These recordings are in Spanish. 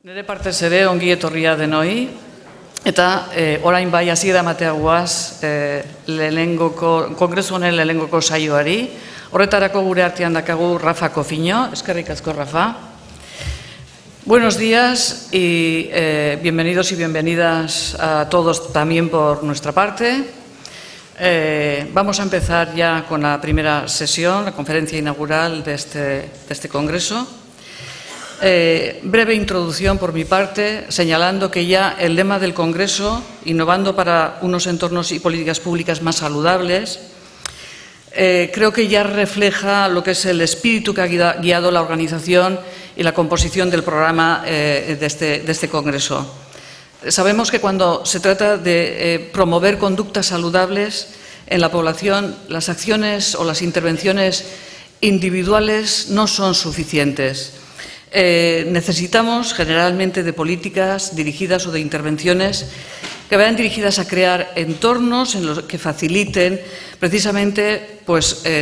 Nire partez ere ongi etorria denoi, eta orain bai hasiera ematea guaz kongresu honen lehenengoko saioari. Horretarako gure artean dakagu Rafa Cofiño. Eskerrik asko, Rafa. Buenos días y bienvenidos y bienvenidas a todos también por nuestra parte. Vamos a empezar ya con la primera sesión, la conferencia inaugural de este congreso. Breve introducción por mi parte, señalando que ya el lema del Congreso, innovando para unos entornos y políticas públicas más saludables, creo que ya refleja lo que es el espíritu que ha guiado la organización y la composición del programa de este Congreso. Sabemos que cuando se trata de promover conductas saludables en la población, las acciones o las intervenciones individuales no son suficientes. Necesitamos generalmente de políticas dirigidas o de intervenciones que vayan dirigidas a crear entornos en los que faciliten precisamente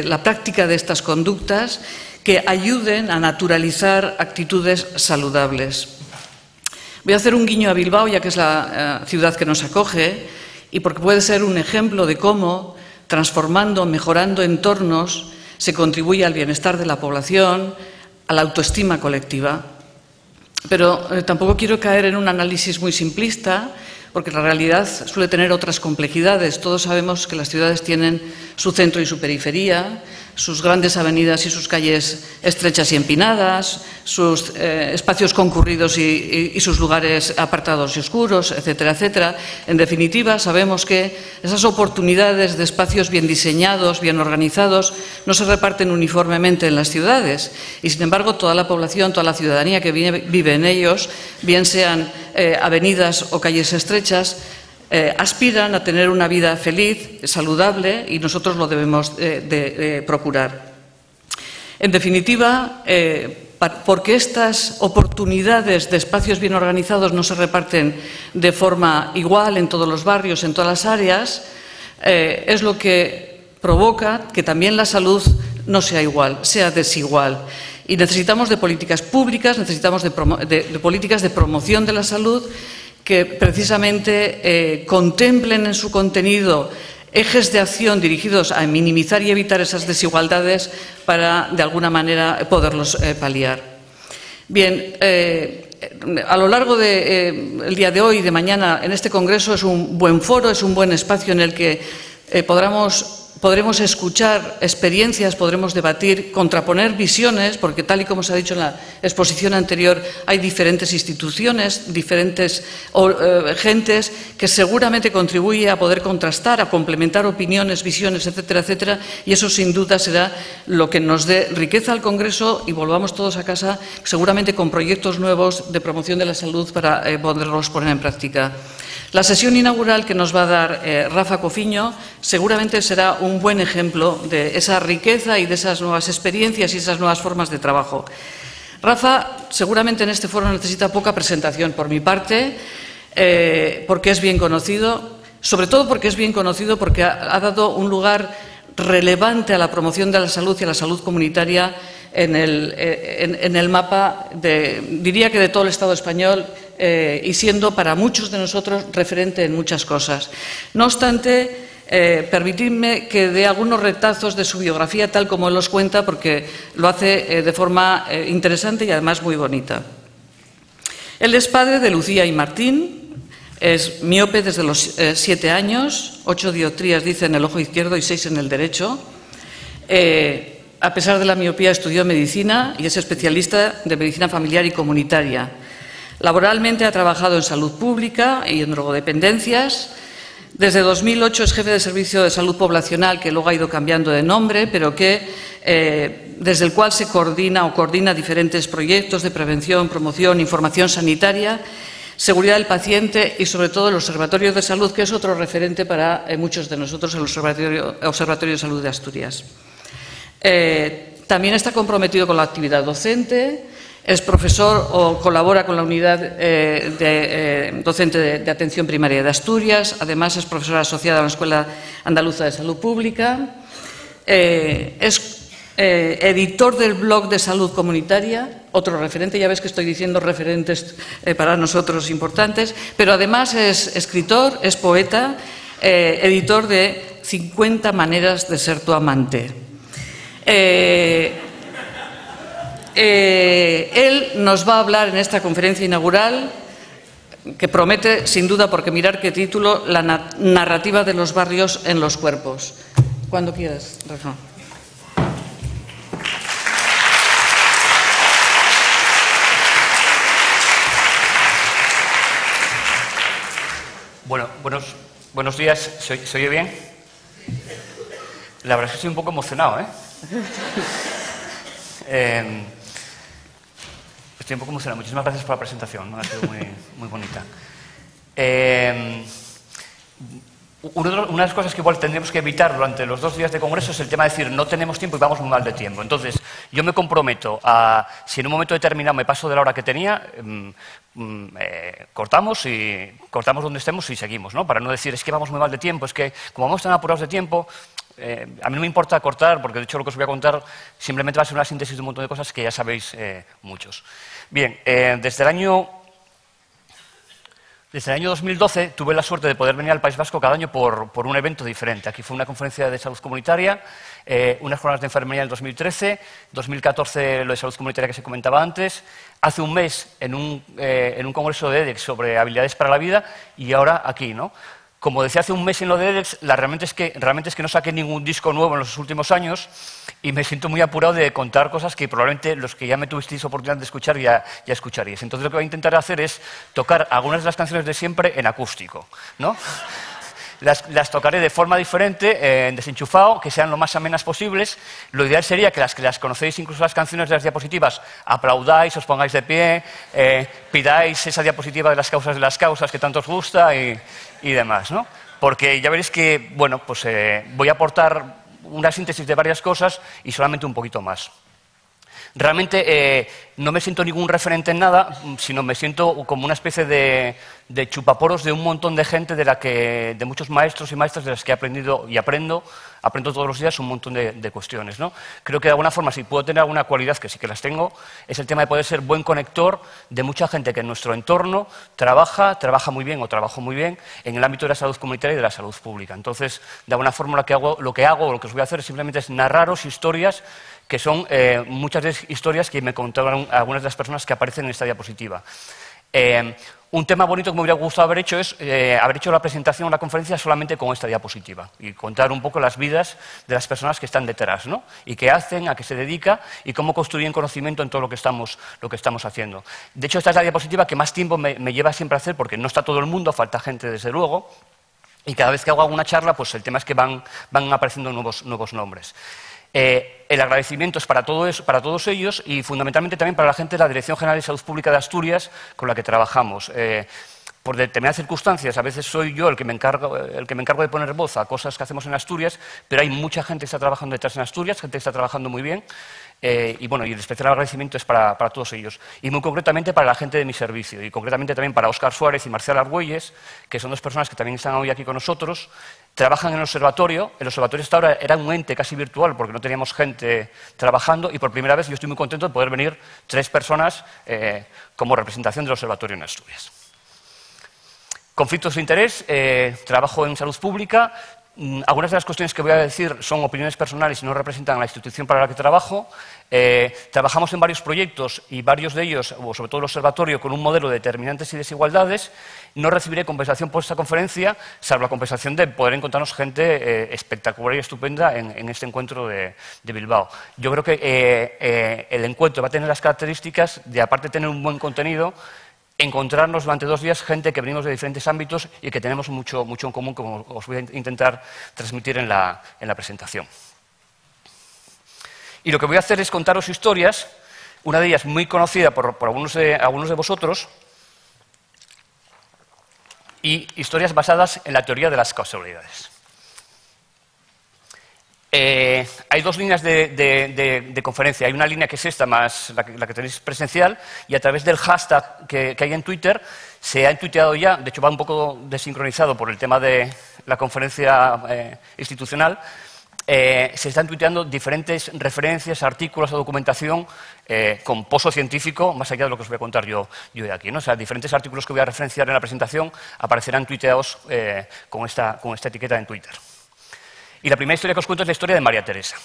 la práctica de estas conductas que ayuden a naturalizar actitudes saludables. Voy a hacer un guiño a Bilbao, ya que es la ciudad que nos acoge, y porque puede ser un ejemplo de cómo, transformando, mejorando entornos, se contribuye al bienestar de la población, a la autoestima colectiva. Pero tampoco quiero caer en un análisis muy simplista, porque la realidad suele tener otras complejidades. Todos sabemos que las ciudades tienen su centro y su periferia, sus grandes avenidas y sus calles estrechas y empinadas, sus espacios concurridos y sus lugares apartados y oscuros, etcétera, etcétera. En definitiva, sabemos que esas oportunidades de espacios bien diseñados, bien organizados, no se reparten uniformemente en las ciudades y, sin embargo, toda la población, toda la ciudadanía que vive en ellos, bien sean avenidas o calles estrechas, aspiran a tener una vida feliz, saludable, y nosotros lo debemos de procurar. En definitiva, porque estas oportunidades de espacios bien organizados no se reparten de forma igual en todos los barrios, en todas las áreas, es lo que provoca que también la salud no sea igual, sea desigual. Y necesitamos de políticas públicas, necesitamos de políticas de promoción de la salud que precisamente contemplen en su contenido ejes de acción dirigidos a minimizar y evitar esas desigualdades para, de alguna manera, poderlos paliar. Bien, a lo largo del día de hoy y de mañana en este Congreso es un buen foro, es un buen espacio en el que podremos escuchar experiencias, podremos debatir, contraponer visiones, porque tal y como se ha dicho en la exposición anterior, hay diferentes instituciones, diferentes gentes que seguramente contribuyen a poder contrastar, a complementar opiniones, visiones, etcétera, etcétera, y eso sin duda será lo que nos dé riqueza al Congreso y volvamos todos a casa seguramente con proyectos nuevos de promoción de la salud para poderlos poner en práctica. La sesión inaugural que nos va a dar Rafa Cofiño seguramente será un buen ejemplo de esa riqueza y de esas nuevas experiencias y esas nuevas formas de trabajo. Rafa seguramente en este foro necesita poca presentación por mi parte, porque es bien conocido, sobre todo porque es bien conocido porque ha dado un lugar relevante a la promoción de la salud y a la salud comunitaria en el mapa, diría que de todo el Estado español, y siendo para muchos de nosotros referente en muchas cosas. No obstante, permitidme que dé algunos retazos de su biografía tal como él los cuenta, porque lo hace de forma interesante y además muy bonita. Él es padre de Lucía y Martín, es miope desde los 7 años, 8 dioptrías dice en el ojo izquierdo y 6 en el derecho. A pesar de la miopía estudió medicina y es especialista de medicina familiar y comunitaria. Laboralmente ha trabajado en salud pública y en drogodependencias. Desde 2008 es jefe de servicio de salud poblacional, que luego ha ido cambiando de nombre, pero que desde el cual se coordina diferentes proyectos de prevención, promoción, información sanitaria, seguridad del paciente y sobre todo el Observatorio de Salud, que es otro referente para muchos de nosotros, el Observatorio de Salud de Asturias. También está comprometido con la actividad docente. Es profesor o colabora con la unidad docente de atención primaria de Asturias. Además, es profesora asociada a la Escuela Andaluza de Salud Pública. Es editor del blog de Salud Comunitaria, otro referente, ya ves que estoy diciendo referentes para nosotros importantes, pero además es escritor, es poeta, editor de 50 maneras de ser tu amante. Él nos va a hablar en esta conferencia inaugural, que promete, sin duda, porque mirar qué título, la narrativa de los barrios en los cuerpos. Cuando quieras, Rafa. Bueno, buenos días. ¿Se oye bien? La verdad es que estoy un poco emocionado, ¿eh? Estoy un poco emocionado. Muchísimas gracias por la presentación, ¿no? Ha sido muy bonita. Una de las cosas que igual tendríamos que evitar durante los 2 días de congreso es el tema de decir no tenemos tiempo y vamos muy mal de tiempo. Entonces, yo me comprometo a, si en un momento determinado me paso de la hora que tenía, cortamos donde estemos y seguimos, ¿no? Para no decir es que vamos muy mal de tiempo, es que como vamos tan apurados de tiempo, a mí no me importa cortar, porque de hecho lo que os voy a contar simplemente va a ser una síntesis de un montón de cosas que ya sabéis muchos. Bien, desde el año 2012 tuve la suerte de poder venir al País Vasco cada año por un evento diferente. Aquí fue una conferencia de salud comunitaria, unas jornadas de enfermería en el 2013, 2014 lo de salud comunitaria que se comentaba antes, hace un mes en un congreso de EDEX sobre habilidades para la vida y ahora aquí, ¿no? Como decía hace un mes en lo de EDEX, realmente es que no saqué ningún disco nuevo en los últimos años y me siento muy apurado de contar cosas que probablemente los que ya me tuvisteis oportunidad de escuchar ya escucharíais. Entonces lo que voy a intentar hacer es tocar algunas de las canciones de siempre en acústico, ¿no? Las tocaré de forma diferente, en desenchufado, que sean lo más amenas posibles. Lo ideal sería que las conocéis, incluso las canciones de las diapositivas, aplaudáis, os pongáis de pie, pidáis esa diapositiva de las causas que tanto os gusta y demás, ¿no? Porque ya veréis que, bueno, pues voy a aportar una síntesis de varias cosas y solamente un poquito más. Realmente no me siento ningún referente en nada, sino me siento como una especie de chupaporos de un montón de gente de muchos maestros y maestras de las que he aprendido y aprendo todos los días un montón de cuestiones, ¿no? Creo que de alguna forma, si puedo tener alguna cualidad, que sí que las tengo, es el tema de poder ser buen conector de mucha gente que en nuestro entorno trabaja muy bien o trabajó muy bien en el ámbito de la salud comunitaria y de la salud pública. Entonces, de alguna forma lo que os voy a hacer simplemente es narraros historias que son muchas de historias que me contaron algunas de las personas que aparecen en esta diapositiva. Un tema bonito que me hubiera gustado haber hecho es haber hecho la presentación o la conferencia solamente con esta diapositiva y contar un poco las vidas de las personas que están detrás, ¿no? Y qué hacen, a qué se dedica y cómo construyen conocimiento en todo lo que estamos haciendo. De hecho, esta es la diapositiva que más tiempo me lleva siempre a hacer porque no está todo el mundo, falta gente desde luego, y cada vez que hago alguna charla, pues el tema es que van apareciendo nuevos nombres. El agradecimiento es para todos ellos y fundamentalmente también para la gente de la Dirección General de Salud Pública de Asturias con la que trabajamos. Por determinadas circunstancias, a veces soy yo el que me encargo de poner voz a cosas que hacemos en Asturias, pero hay mucha gente que está trabajando detrás en Asturias, gente que está trabajando muy bien, y bueno, y el especial agradecimiento es para todos ellos. Y muy concretamente para la gente de mi servicio, y concretamente también para Óscar Suárez y Marcial Argüelles, que son 2 personas que también están hoy aquí con nosotros, trabajan en el observatorio. El observatorio hasta ahora era un ente casi virtual porque no teníamos gente trabajando, y por primera vez yo estoy muy contento de poder venir 3 personas como representación del observatorio en Asturias. Conflictos de interés, trabajo en salud pública. Algunas de las cuestiones que voy a decir son opiniones personales y no representan a la institución para la que trabajo. Trabajamos en varios proyectos y varios de ellos, o sobre todo el observatorio, con un modelo de determinantes y desigualdades. No recibiré compensación por esta conferencia, salvo la compensación de poder encontrarnos gente espectacular y estupenda en este encuentro de Bilbao. Yo creo que el encuentro va a tener las características de, aparte de tener un buen contenido, encontrarnos durante 2 días gente que venimos de diferentes ámbitos y que tenemos mucho en común, como os voy a intentar transmitir en la presentación. Y lo que voy a hacer es contaros historias, una de ellas muy conocida por algunos de vosotros, y historias basadas en la teoría de las causalidades. Hay 2 líneas de conferencia. Hay una línea que es esta, más la que tenéis presencial, y a través del hashtag que hay en Twitter, se ha tuiteado ya, de hecho va un poco desincronizado por el tema de la conferencia institucional, se están tuiteando diferentes referencias, artículos o documentación con pozo científico, más allá de lo que os voy a contar yo hoy aquí, ¿no? O sea, diferentes artículos que voy a referenciar en la presentación aparecerán tuiteados con esta etiqueta en Twitter. Y la primera historia que os cuento es la historia de María Teresa.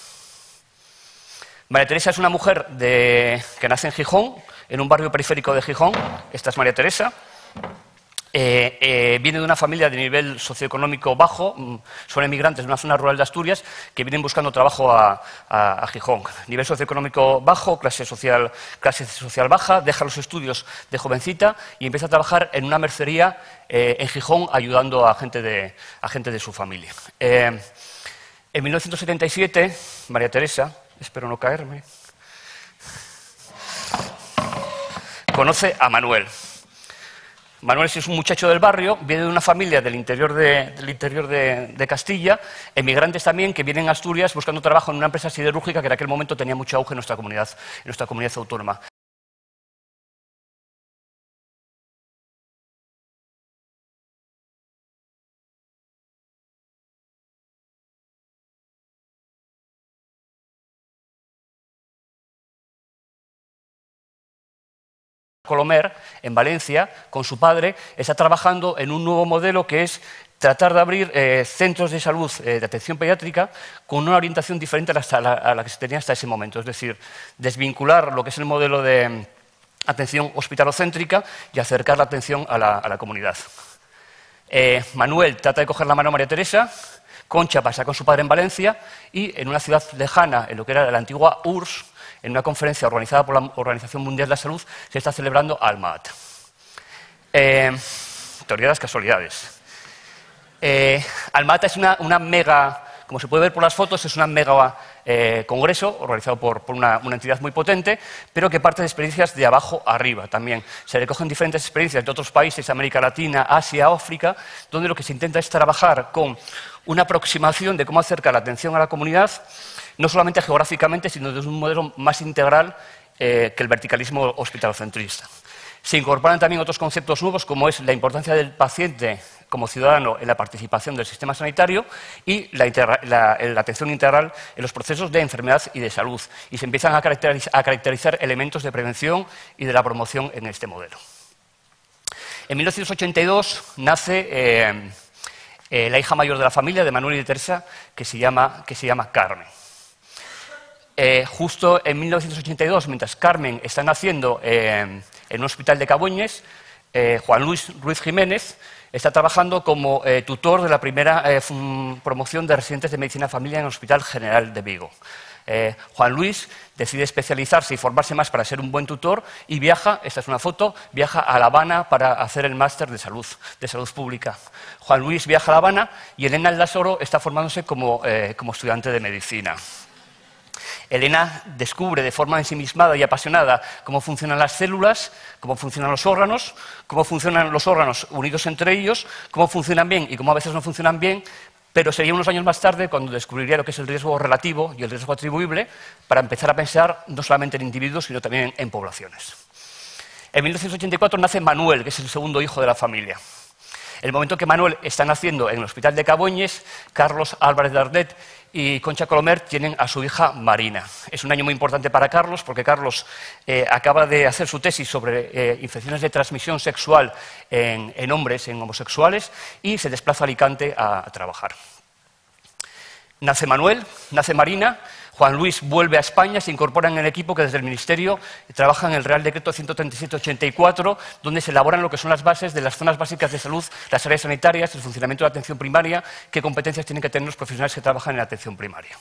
María Teresa es una mujer que nace en Gijón, en un barrio periférico de Gijón. Esta es María Teresa. Viene de una familia de nivel socioeconómico bajo, son emigrantes de una zona rural de Asturias que vienen buscando trabajo a Gijón. Nivel socioeconómico bajo, clase social baja, deja los estudios de jovencita y empieza a trabajar en una mercería en Gijón ayudando a gente de su familia. En 1977, María Teresa, espero no caerme, conoce a Manuel. Manuel es un muchacho del barrio, viene de una familia del interior de Castilla, emigrantes también que vienen a Asturias buscando trabajo en una empresa siderúrgica que en aquel momento tenía mucho auge en nuestra comunidad autónoma. Colomer, en Valencia, con su padre, está trabajando en un nuevo modelo que es tratar de abrir centros de salud de atención pediátrica con una orientación diferente a la que se tenía hasta ese momento. Es decir, desvincular lo que es el modelo de atención hospitalocéntrica y acercar la atención a la comunidad. Manuel trata de coger la mano a María Teresa, Concha pasa con su padre en Valencia y en una ciudad lejana, en lo que era la antigua URSS, en una conferencia organizada por la Organización Mundial de la Salud, se está celebrando Alma-Ata. Teoría de las casualidades. Alma-Ata es una mega, como se puede ver por las fotos, es una mega congreso organizado por una entidad muy potente, pero que parte de experiencias de abajo arriba también. Se recogen diferentes experiencias de otros países, América Latina, Asia, África, donde lo que se intenta es trabajar con una aproximación de cómo acercar la atención a la comunidad, no solamente geográficamente, sino desde un modelo más integral que el verticalismo hospitalocentrista. Se incorporan también otros conceptos nuevos, como es la importancia del paciente como ciudadano en la participación del sistema sanitario y la atención integral en los procesos de enfermedad y de salud. Y se empiezan a caracterizar elementos de prevención y de la promoción en este modelo. En 1982 nace la hija mayor de la familia, de Manuel y de Teresa, que se llama Carmen. Justo en 1982, mientras Carmen está naciendo en un hospital de Caboñes, Juan Luis Ruiz Jiménez está trabajando como tutor de la primera promoción de residentes de medicina de familia en el Hospital General de Vigo. Juan Luis decide especializarse y formarse más para ser un buen tutor y viaja, esta es una foto, viaja a La Habana para hacer el máster de salud pública. Juan Luis viaja a La Habana y Elena Aldasoro está formándose como estudiante de medicina. Elena descubre de forma ensimismada y apasionada cómo funcionan las células, cómo funcionan los órganos unidos entre ellos, cómo funcionan bien y cómo a veces no funcionan bien, pero sería unos años más tarde cuando descubriría lo que es el riesgo relativo y el riesgo atribuible para empezar a pensar no solamente en individuos, sino también en poblaciones. En 1984 nace Manuel, que es el segundo hijo de la familia. En el momento que Manuel está naciendo en el Hospital de Caboñes, Carlos Álvarez de Ardet y Concha Colomer tienen a su hija Marina. Es un año muy importante para Carlos porque Carlos acaba de hacer su tesis sobre infecciones de transmisión sexual en hombres, en homosexuales, y se desplaza a Alicante a trabajar. Nace Manuel, nace Marina, Juan Luis vuelve a España, se incorpora en el equipo que desde el Ministerio trabaja en el Real Decreto 137/84, donde se elaboran lo que son las bases de las zonas básicas de salud, las áreas sanitarias, el funcionamiento de la atención primaria, qué competencias tienen que tener los profesionales que trabajan en la atención primaria.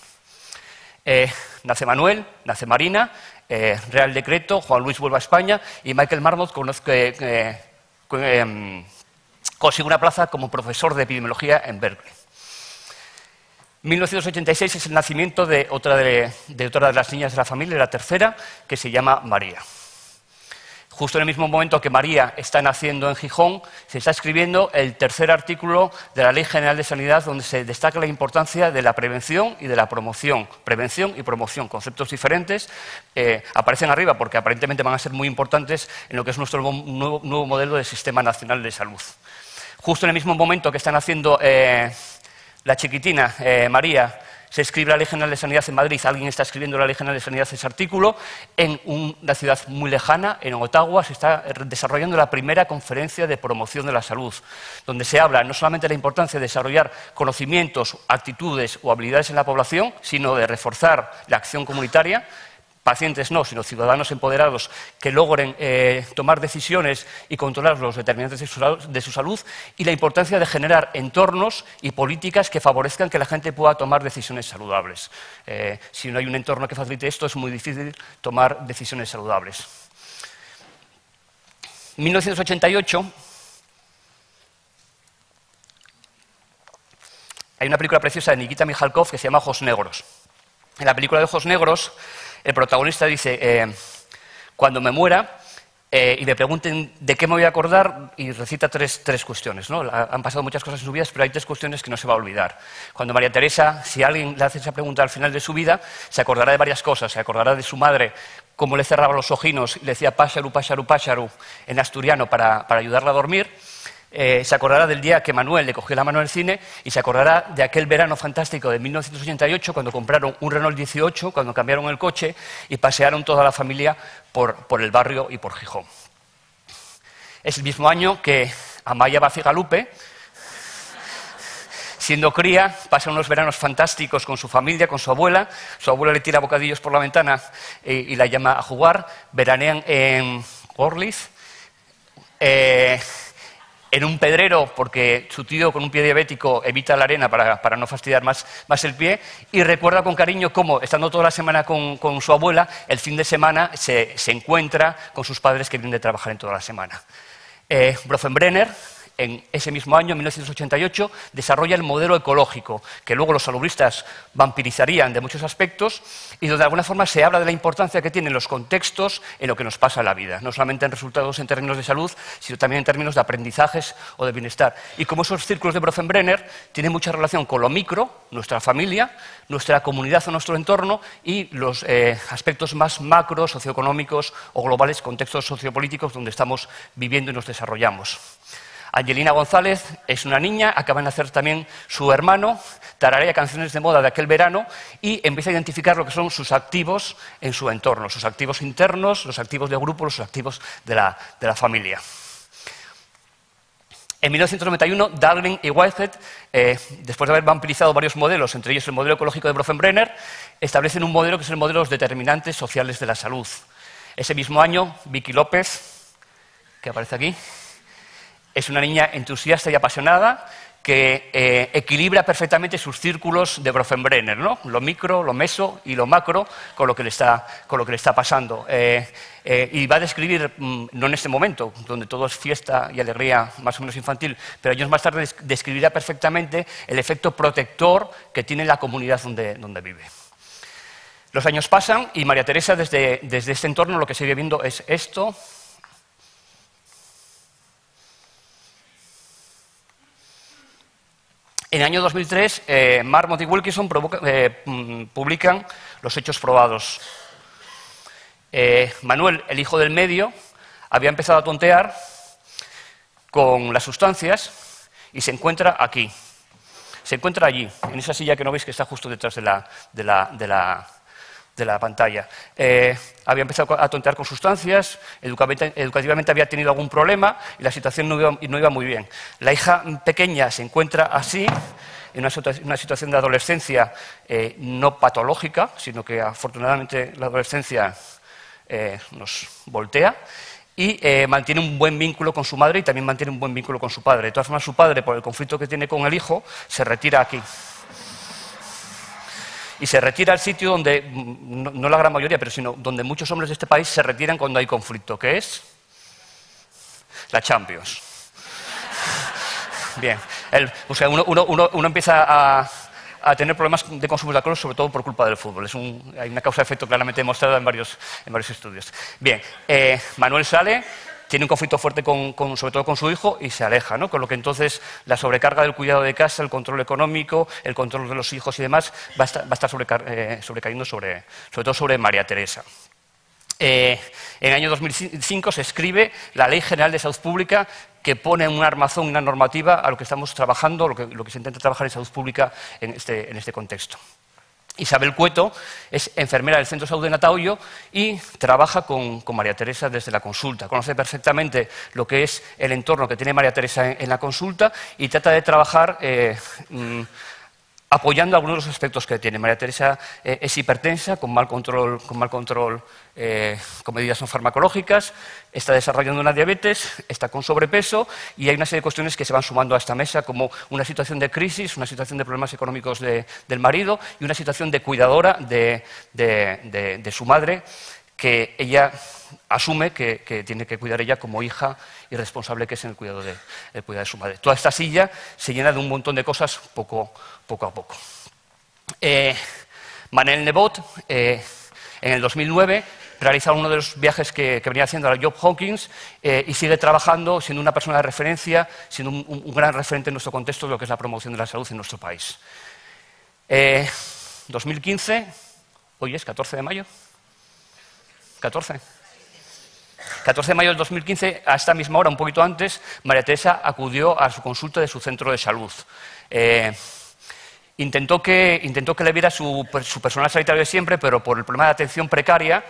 Nace Manuel, nace Marina, Real Decreto, Juan Luis vuelve a España y Michael Marmot consigue una plaza como profesor de epidemiología en Berkeley. 1986 es el nacimiento de otra de las niñas de la familia, la tercera, que se llama María. Justo en el mismo momento que María está naciendo en Gijón, se está escribiendo el tercer artículo de la Ley General de Sanidad, donde se destaca la importancia de la prevención y de la promoción. Prevención y promoción, conceptos diferentes, aparecen arriba porque aparentemente van a ser muy importantes en lo que es nuestro nuevo modelo de Sistema Nacional de Salud. Justo en el mismo momento que están haciendo la chiquitina, María, se escribe la Ley General de Sanidad en Madrid, alguien está escribiendo la Ley General de Sanidad ese artículo, en una ciudad muy lejana, en Ottawa, se está desarrollando la primera conferencia de promoción de la salud, donde se habla no solamente de la importancia de desarrollar conocimientos, actitudes o habilidades en la población, sino de reforzar la acción comunitaria, pacientes no, sino ciudadanos empoderados que logren tomar decisiones y controlar los determinantes de su salud, y la importancia de generar entornos y políticas que favorezcan que la gente pueda tomar decisiones saludables. Si no hay un entorno que facilite esto, es muy difícil tomar decisiones saludables. 1988, hay una película preciosa de Nikita Mikhalkov que se llama Ojos Negros. En la película de Ojos Negros, el protagonista dice, cuando me muera y me pregunten de qué me voy a acordar, y recita tres cuestiones, ¿no? Han pasado muchas cosas en su vida, pero hay tres cuestiones que no se va a olvidar. Cuando María Teresa, si alguien le hace esa pregunta al final de su vida, se acordará de varias cosas. Se acordará de su madre, cómo le cerraba los ojinos y le decía páxaru, páxaru, páxaru en asturiano para ayudarla a dormir. Se acordará del día que Manuel le cogió la mano en el cine, y se acordará de aquel verano fantástico de 1988, cuando compraron un Renault 18, cuando cambiaron el coche y pasearon toda la familia por el barrio y por Gijón. Es el mismo año que Amaya Bacigalupe, siendo cría, pasa unos veranos fantásticos con su familia, con su abuela le tira bocadillos por la ventana y la llama a jugar, veranean en Gorliz, en un pedrero, porque su tío con un pie diabético evita la arena para no fastidiar más el pie, y recuerda con cariño cómo, estando toda la semana con su abuela, el fin de semana se encuentra con sus padres que vienen de trabajar en toda la semana. Bronfenbrenner, en ese mismo año, 1988, desarrolla el modelo ecológico, que luego los salubristas vampirizarían de muchos aspectos, y donde de alguna forma se habla de la importancia que tienen los contextos en lo que nos pasa en la vida, no solamente en resultados en términos de salud, sino también en términos de aprendizajes o de bienestar. Y como esos círculos de Bronfenbrenner tienen mucha relación con lo micro, nuestra familia, nuestra comunidad o nuestro entorno, y los aspectos más macro, socioeconómicos o globales, contextos sociopolíticos donde estamos viviendo y nos desarrollamos. Angelina González es una niña, acaba de nacer también su hermano, tararea canciones de moda de aquel verano y empieza a identificar lo que son sus activos en su entorno, sus activos internos, los activos de grupo, los activos de la familia. En 1991, Dahlgren y Whitehead, después de haber vampirizado varios modelos, entre ellos el modelo ecológico de Bronfenbrenner, establecen un modelo que es el modelo de los determinantes sociales de la salud. Ese mismo año, Vicky López, que aparece aquí, es una niña entusiasta y apasionada que equilibra perfectamente sus círculos de Bronfenbrenner, ¿no? Lo micro, lo meso y lo macro con lo que le está pasando. Y va a describir, no en este momento, donde todo es fiesta y alegría más o menos infantil, pero años más tarde describirá perfectamente el efecto protector que tiene la comunidad donde vive. Los años pasan y María Teresa, desde este entorno, lo que sigue viendo es esto. En el año 2003, Marmot y Wilkinson publican Los hechos probados. Manuel, el hijo del medio, había empezado a tontear con las sustancias y se encuentra aquí. Se encuentra allí, en esa silla que no veis que está justo detrás de la pantalla. Había empezado a tontear con sustancias, educativamente había tenido algún problema y la situación no iba muy bien. La hija pequeña se encuentra así, en una situación de adolescencia no patológica, sino que afortunadamente la adolescencia nos voltea, y mantiene un buen vínculo con su madre y también mantiene un buen vínculo con su padre. De todas formas, su padre, por el conflicto que tiene con el hijo, se retira aquí. Y se retira al sitio donde, no la gran mayoría, pero sino donde muchos hombres de este país se retiran cuando hay conflicto, que es la Champions. Bien, o sea, uno empieza a tener problemas de consumo de alcohol, sobre todo por culpa del fútbol. Hay una causa-efecto claramente demostrada en varios estudios. Bien, Manuel sale, tiene un conflicto fuerte sobre todo con su hijo y se aleja, ¿no? Con lo que entonces la sobrecarga del cuidado de casa, el control económico, el control de los hijos y demás va a estar sobrecayendo sobre todo sobre María Teresa. En el año 2005 se escribe la Ley General de Salud Pública, que pone un armazón, una normativa a lo que estamos trabajando, lo que se intenta trabajar en salud pública en este contexto. Isabel Cueto es enfermera del Centro de Salud de Natahoyo y trabaja con María Teresa desde la consulta. Conoce perfectamente lo que es el entorno que tiene María Teresa en la consulta y trata de trabajar apoyando algunos de los aspectos que tiene. María Teresa es hipertensa, con mal control con medidas no farmacológicas, está desarrollando una diabetes, está con sobrepeso y hay una serie de cuestiones que se van sumando a esta mesa, como una situación de crisis, una situación de problemas económicos del marido y una situación de cuidadora de su madre, que ella asume que tiene que cuidar ella como hija y responsable que es en el cuidado de su madre. Toda esta silla se llena de un montón de cosas poco a poco. Manel Nebot, en el 2009, realiza uno de los viajes que venía haciendo a la Johns Hopkins y sigue trabajando, siendo una persona de referencia, siendo un gran referente en nuestro contexto de lo que es la promoción de la salud en nuestro país. 2015, hoy es 14 de mayo. 14 de mayo del 2015, a esta misma hora, un poquito antes, María Teresa acudió a su consulta de su centro de salud. Intentó que le viera su personal sanitario de siempre, pero por el problema de atención precaria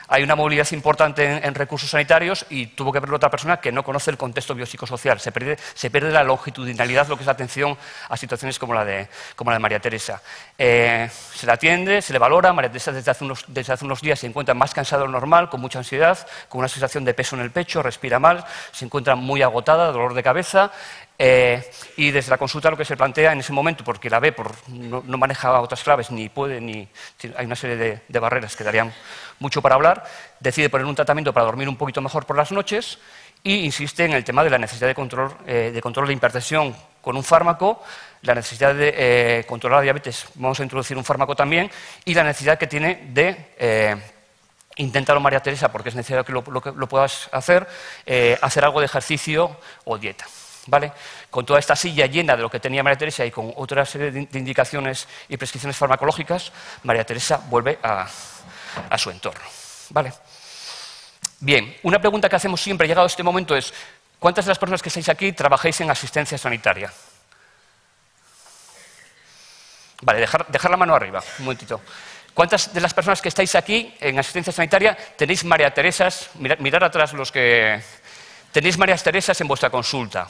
hay una movilidad importante en recursos sanitarios y tuvo que verlo otra persona que no conoce el contexto biopsicosocial. Se pierde la longitudinalidad, lo que es la atención a situaciones como la de María Teresa. Se la atiende, se le valora. María Teresa desde hace unos días se encuentra más cansada de lo normal, con mucha ansiedad, con una sensación de peso en el pecho, respira mal, se encuentra muy agotada, dolor de cabeza. Y desde la consulta lo que se plantea en ese momento, porque la ve, no maneja otras claves, ni puede, hay una serie de barreras que darían mucho para hablar, decide poner un tratamiento para dormir un poquito mejor por las noches y insiste en el tema de la necesidad de control de hipertensión con un fármaco, la necesidad de controlar la diabetes, vamos a introducir un fármaco también, y la necesidad que tiene de inténtalo, María Teresa, porque es necesario que lo puedas hacer algo de ejercicio o dieta. ¿Vale? Con toda esta silla llena de lo que tenía María Teresa y con otra serie de indicaciones y prescripciones farmacológicas, María Teresa vuelve a su entorno. ¿Vale? Bien, una pregunta que hacemos siempre, llegado a este momento, es ¿cuántas de las personas que estáis aquí trabajáis en asistencia sanitaria? Vale, dejar la mano arriba, un momentito. ¿Cuántas de las personas que estáis aquí en asistencia sanitaria tenéis María Teresas? Mirad atrás los que tenéis María Teresas en vuestra consulta.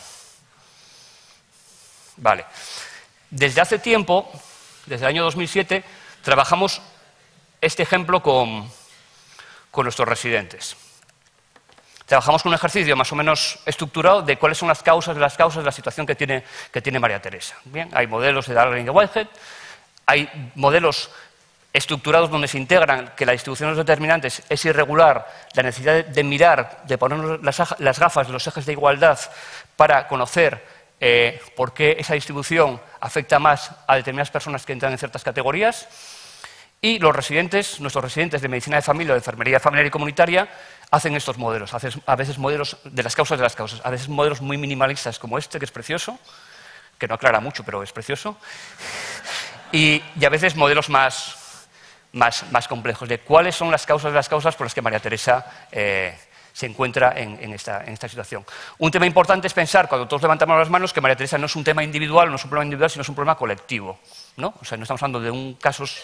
Vale. Desde hace tiempo, desde el año 2007, trabajamos este ejemplo con nuestros residentes. Trabajamos con un ejercicio más o menos estructurado de cuáles son las causas de la situación que tiene María Teresa. Bien, hay modelos de Dalrymple y de Whitehead, hay modelos estructurados donde se integran que la distribución de los determinantes es irregular, la necesidad de mirar, de poner las gafas de los ejes de igualdad para conocer por qué esa distribución afecta más a determinadas personas que entran en ciertas categorías. Y los residentes, nuestros residentes de medicina de familia o de enfermería familiar y comunitaria, hacen estos modelos, a veces modelos de las causas, a veces modelos muy minimalistas como este, que es precioso, que no aclara mucho, pero es precioso, y a veces modelos más complejos, de cuáles son las causas por las que María Teresa se encuentra en esta situación. Un tema importante es pensar, cuando todos levantamos las manos, que María Teresa no es un tema individual, no es un problema individual, sino es un problema colectivo, ¿no? O sea, no estamos hablando de casos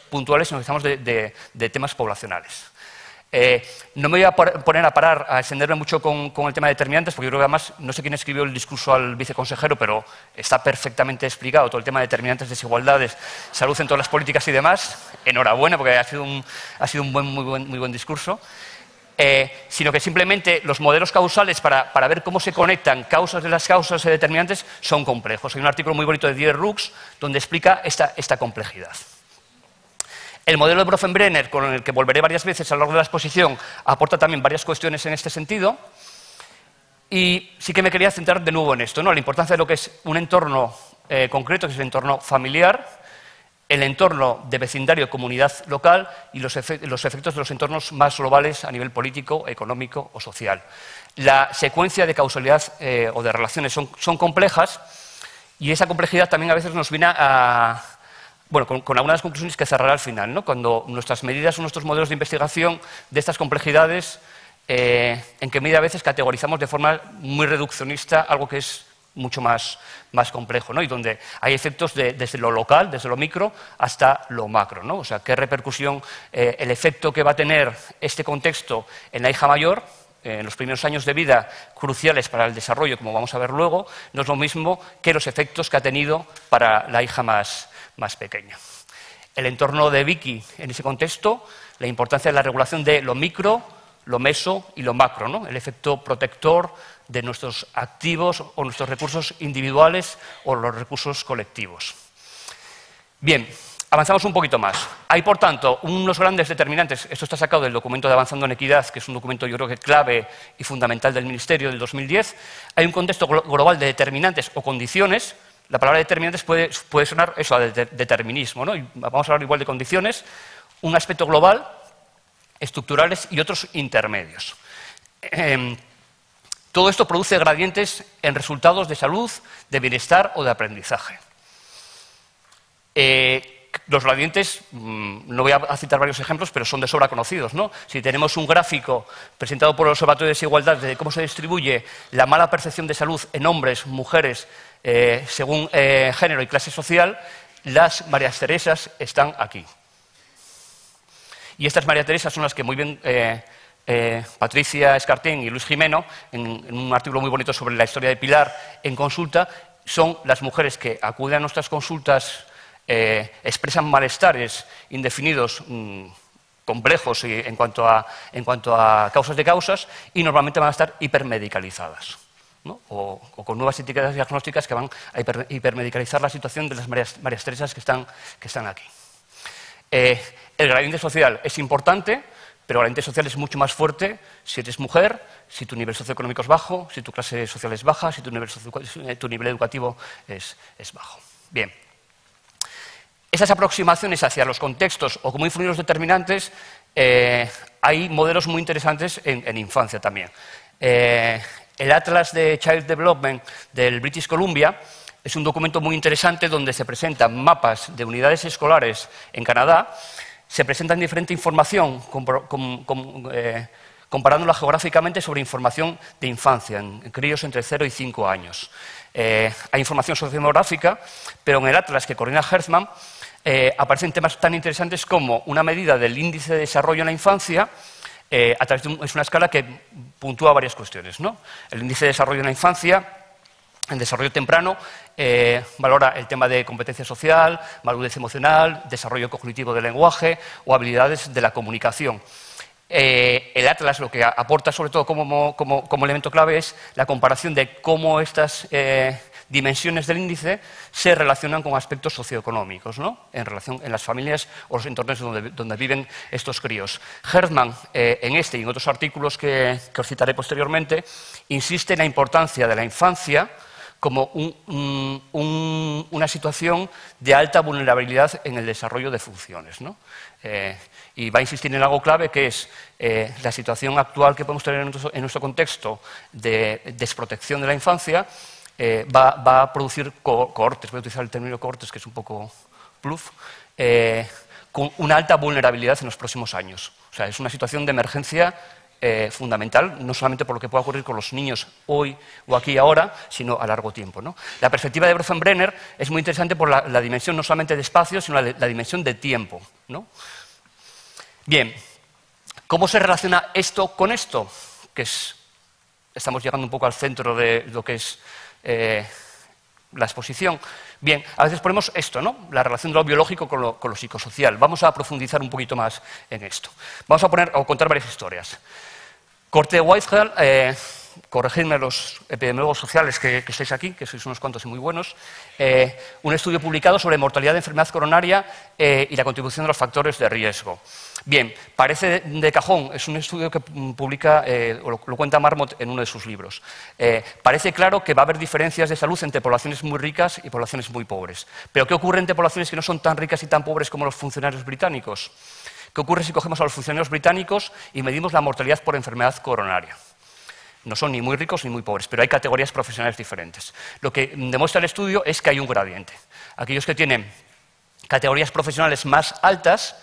puntuales, sino que estamos de temas poblacionales. No me voy a poner a extenderme mucho con el tema de determinantes, porque yo creo que además, no sé quién escribió el discurso al viceconsejero, pero está perfectamente explicado todo el tema de determinantes, desigualdades, salud en todas las políticas y demás. Enhorabuena, porque ha sido un muy buen discurso. Sino que simplemente los modelos causales para ver cómo se conectan causas de las causas y determinantes son complejos. Hay un artículo muy bonito de Didier Roux donde explica esta complejidad. El modelo de Bronfenbrenner, con el que volveré varias veces a lo largo de la exposición, aporta también varias cuestiones en este sentido. Y sí que me quería centrar de nuevo en esto, ¿no? La importancia de lo que es un entorno concreto, que es el entorno familiar, el entorno de vecindario, comunidad local y los efectos de los entornos más globales a nivel político, económico o social. La secuencia de causalidad o de relaciones son complejas y esa complejidad también a veces nos viene a... Bueno, con algunas conclusiones que cerraré al final, ¿no? Cuando nuestras medidas o nuestros modelos de investigación de estas complejidades, en qué medida a veces categorizamos de forma muy reduccionista algo que es mucho más complejo, ¿no? Y donde hay efectos desde lo local, desde lo micro, hasta lo macro, ¿no? O sea, qué repercusión, el efecto que va a tener este contexto en la hija mayor, en los primeros años de vida cruciales para el desarrollo, como vamos a ver luego, no es lo mismo que los efectos que ha tenido para la hija más pequeña. El entorno de Vicky en ese contexto, la importancia de la regulación de lo micro, lo meso y lo macro, ¿no? El efecto protector de nuestros activos o nuestros recursos individuales o los recursos colectivos. Bien, avanzamos un poquito más. Hay, por tanto, unos grandes determinantes. Esto está sacado del documento de Avanzando en Equidad, que es un documento, yo creo que clave y fundamental del Ministerio del 2010. Hay un contexto global de determinantes o condiciones. La palabra determinantes puede sonar eso, a determinismo, ¿no? Y vamos a hablar igual de condiciones. Un aspecto global, estructurales y otros intermedios. Todo esto produce gradientes en resultados de salud, de bienestar o de aprendizaje. Los gradientes, no voy a citar varios ejemplos, pero son de sobra conocidos, ¿no? Si tenemos un gráfico presentado por el Observatorio de Desigualdad de cómo se distribuye la mala percepción de salud en hombres, mujeres, según género y clase social, las Marías Teresas están aquí. Y estas María Teresas son las que muy bien Patricia Escartín y Luis Jimeno, en un artículo muy bonito sobre la historia de Pilar en consulta, son las mujeres que acuden a nuestras consultas, expresan malestares indefinidos, complejos en cuanto a causas de causas, y normalmente van a estar hipermedicalizadas, ¿no? O con nuevas etiquetas diagnósticas que van a hipermedicalizar la situación de las Marías Teresas que están aquí. El gradiente social es importante, pero el gradiente social es mucho más fuerte si eres mujer, si tu nivel socioeconómico es bajo, si tu clase social es baja, si tu nivel educativo es bajo. Bien. Esas aproximaciones hacia los contextos o cómo influyen los determinantes, hay modelos muy interesantes en infancia también. El Atlas de Child Development del British Columbia es un documento muy interesante donde se presentan mapas de unidades escolares en Canadá, se presentan diferente información comparándola geográficamente sobre información de infancia, en críos entre 0 y 5 años. Hay información sociodemográfica, pero en el Atlas que coordina Herzmann aparecen temas tan interesantes como una medida del índice de desarrollo en la infancia, a través de es una escala que puntúa varias cuestiones, ¿no? El índice de desarrollo en la infancia, el desarrollo temprano, valora el tema de competencia social, madurez emocional, desarrollo cognitivo del lenguaje o habilidades de la comunicación. El Atlas lo que aporta sobre todo como elemento clave es la comparación de cómo estas dimensiones del índice se relacionan con aspectos socioeconómicos, ¿no? En las familias o los entornos donde viven estos críos. Herzmann, en este y en otros artículos que os citaré posteriormente, insiste en la importancia de la infancia como una situación de alta vulnerabilidad en el desarrollo de funciones, ¿no? Y va a insistir en algo clave que es la situación actual que podemos tener en nuestro contexto de desprotección de la infancia. Va a producir cohortes, voy a utilizar el término cohortes, que es un poco pluf, con una alta vulnerabilidad en los próximos años. O sea, es una situación de emergencia fundamental, no solamente por lo que pueda ocurrir con los niños hoy o aquí y ahora, sino a largo tiempo, ¿no? La perspectiva de Bronfenbrenner es muy interesante por la dimensión no solamente de espacio, sino la dimensión de tiempo, ¿no? Bien, ¿cómo se relaciona esto con esto? Estamos llegando un poco al centro de lo que es la exposición. Bien, a veces ponemos esto, ¿no? La relación de lo biológico con lo psicosocial. Vamos a profundizar un poquito más en esto. Vamos a contar varias historias. Corte Whitehall, corregidme los epidemiólogos sociales que estáis aquí, que sois unos cuantos y muy buenos, un estudio publicado sobre mortalidad de enfermedad coronaria y la contribución de los factores de riesgo. Bien, parece de cajón, es un estudio que publica, lo cuenta Marmot en uno de sus libros. Parece claro que va a haber diferencias de salud entre poblaciones muy ricas y poblaciones muy pobres. Pero ¿qué ocurre entre poblaciones que no son tan ricas y tan pobres como los funcionarios británicos? ¿Qué ocurre si cogemos a los funcionarios británicos y medimos la mortalidad por enfermedad coronaria? No son ni muy ricos ni muy pobres, pero hay categorías profesionales diferentes. Lo que demuestra el estudio es que hay un gradiente. Aquellos que tienen categorías profesionales más altas